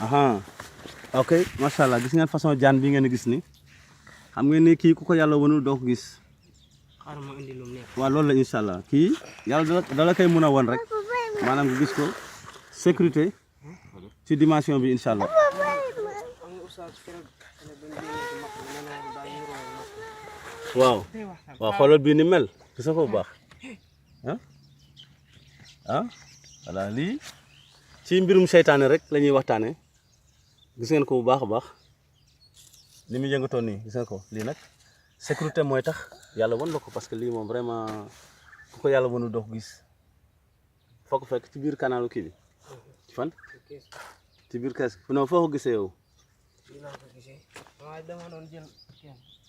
aha ok macha allah gis ngeen façon jaan bi ngeen gis ni xam ngeen ni kii ku ko yàlla wanul doo ko gis xaaral ma indi lu mu nekk. waaw loolu la incha allah kii yàlla dala koy mën a won rek maanaam nga gis ko sécurité ci dimension bi incha allah. waaw waaw xoolal bii ni mel gis nga ko bu baax voilà lii ci mbirum seytaane rek la ñuy waxtaanee gis ngeen ko bu baax a baax li muy yëngatoo nii gis ngeen ko lii nag sécurité mooy tax yàlla won la ko parce que lii moom vraiment ku ko yàlla mënul doo ko gis foo ko fekk ci biir kanalu kii bi ci fan ci biir kees non foo ko gisee yow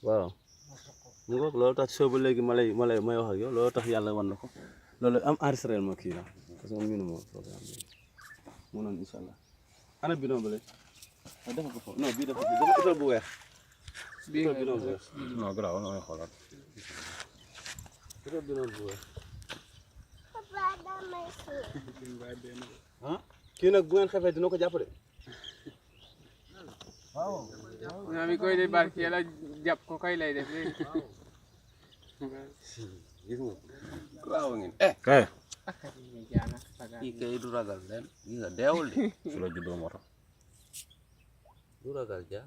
waaw mu ngoog loolu tax soo ba léegi may wax ak yow loolu tax yàlla wan na ko loolu am enregistré ma kii la parce que moom mënu ma programme bi mu noonu incha allah ana bidon ba léegi dafa ko foofu non bii dafa utal bu weex utal bidon bu weex non garaaw na may xoolaat utal bidon bu weex kii nag bu ngeen xefee dina ko jàpp de waaw naa mi koy de barki yàlla jàpp ko kay lay def léegi gis nga waaw ngeen kay kii kay du ragal leen gis nga deewul de su la juddoo moo tax du ragal ja